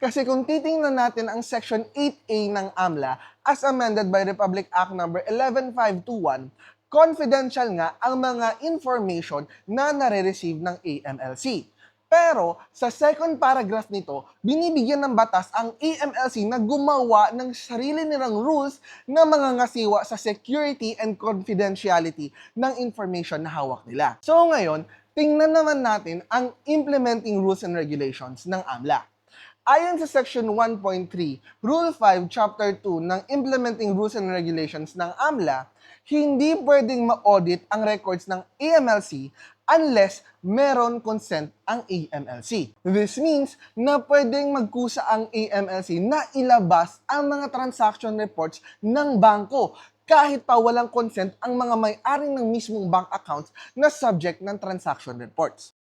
Kasi kung titingnan natin ang Section 8A ng AMLA as amended by Republic Act No. 11521, confidential nga ang mga information na nare-receive ng AMLC. Pero sa second paragraph nito, binibigyan ng batas ang AMLC na gumawa ng sarili nilang rules na mangangasiwa sa security and confidentiality ng information na hawak nila. So ngayon, tingnan naman natin ang implementing rules and regulations ng AMLA. Ayon sa Section 1.3, Rule 5, Chapter 2 ng Implementing Rules and Regulations ng AMLA, hindi pwedeng ma-audit ang records ng AMLC unless meron consent ang AMLC. This means na pwedeng magkusa ang AMLC na ilabas ang mga transaction reports ng bangko kahit pa walang consent ang mga may-ari ng mismong bank accounts na subject ng transaction reports.